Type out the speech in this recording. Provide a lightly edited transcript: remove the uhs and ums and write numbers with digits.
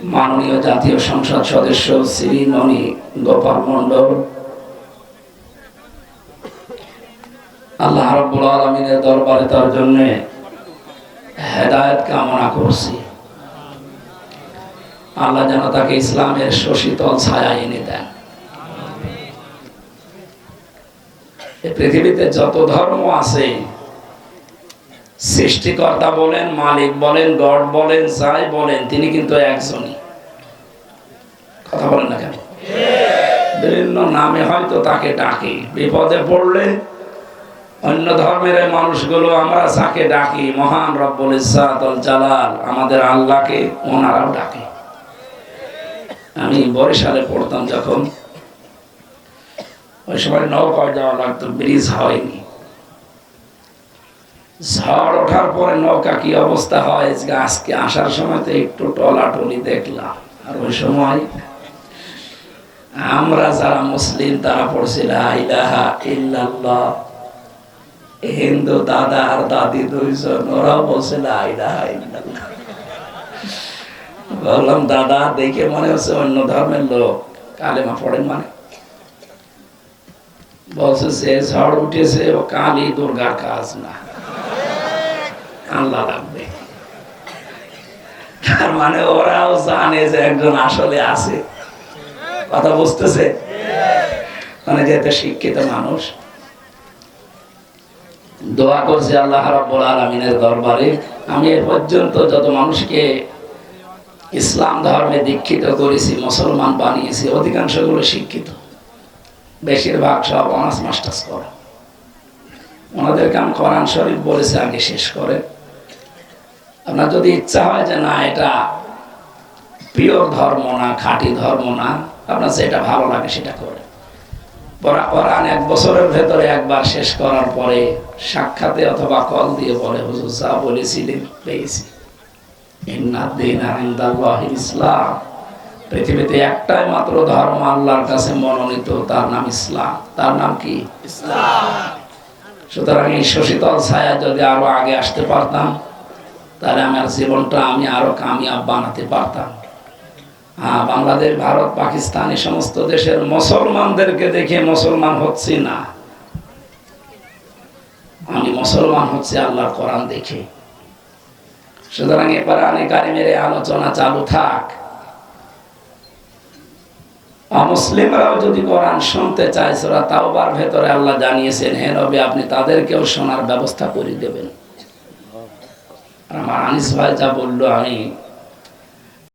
মাননীয় জাতীয় সংসদ সদস্য শ্রী ননী গোপাল মণ্ডল, আল্লাহ রাব্বুল আলামিনের দরবারে তার জন্য হেদায়েত কামনা করছি। আল্লাহ যেন তাকে ইসলামের শশীতল ছায়া এনে দেন। এই পৃথিবীতে যত ধর্ম আছে, সৃষ্টিকর্তা বলেন, মালিক বলেন, গড বলেন, যাই বলেন, তিনি কিন্তু একজনই। কথা বলেন না কেন? বিভিন্ন নামে হয়তো তাকে ডাকি। বিপদে পড়লে অন্য ধর্মের মানুষগুলো আমরা যাকে ডাকি, মহান রব্বুল ইজ্জাত ওয়াল জালাল আমাদের আল্লাহকে ওনারাও ডাকে। আমি বরিশালে পড়তাম যখন, ওই সময় নৌকায় যাওয়া লাগতো, ব্রিজ হয়নি। ঝড় ওঠার পরে নৌকা কি অবস্থা হয়, আজকে আসার সময় তো একটু টলাটলি দেখলাম। আর ওই সময় আমরা যারা মুসলিম তারা পড়ছি লা ইলাহা ইল্লাল্লাহ। হিন্দু দাদা আর দাদি দুইজন, ওরাও বলছে লা ইলাহা ইল্লাল্লাহ। বললাম দাদা দেখে মনে হচ্ছে অন্য ধর্মের লোক, কালেমা পড়েন মানে? বলছে যে ঝড় উঠেছে ও কালী দুর্গার কাজ না, আল্লাহ লাগবে। তার মানে ওরাও জানে যে একজন আসলে আছে। কথা বুঝতেছে? মানে যেহেতু শিক্ষিত মানুষ, দোয়া করছে আল্লাহ রাব্বুল আলামিনের দরবারে, আমি এ পর্যন্ত যত মানুষকে ইসলাম ধর্মে দীক্ষিত করেছি, মুসলমান বানিয়েছি, অধিকাংশগুলো শিক্ষিত, বেশিরভাগ সব অনার্স মাস্টার্স করে। ওনাদেরকে আমি কোরআন শরীফ বলেছে আগে শেষ করে। আপনার যদি ইচ্ছা হয় যে না এটা পিওর ধর্ম না, খাঁটি ধর্ম না, আপনার যেটা ভালো লাগে সেটা করে। কোরআন 1 বছরের ভেতরে একবার শেষ করার পরে সাক্ষাতে অথবা কল দিয়ে বলে, হুজুর যা বলেছিলেন পেয়েছি। ইসলাম, পৃথিবীতে একটাই মাত্র ধর্ম আল্লাহর কাছে মনোনীত, তার নাম ইসলাম। তার নাম কি? ইসলাম। সুতরাং এই শশীতল ছায়া যদি আরো আগে আসতে পারতাম, তাহলে আমার জীবনটা আমি আরো কামিয়াব বানাতে পারতাম। বাংলাদেশ, ভারত, পাকিস্তান এই সমস্ত দেশের মুসলমানদেরকে দেখে মুসলমান হচ্ছি না, আমি মুসলমান হচ্ছে আল্লাহর কোরআন দেখে। সুতরাং এবার কোরআনে কারিমের আলোচনা চালু থাক। মুসলিমরাও যদি কোরআন শুনতে চায়, সূরা তাওবার ভেতরে আল্লাহ জানিয়েছেন, হে নবী আপনি তাদেরকেও শোনার ব্যবস্থা করে দেবেন। আমার আনিস ভাই যা বললো আমি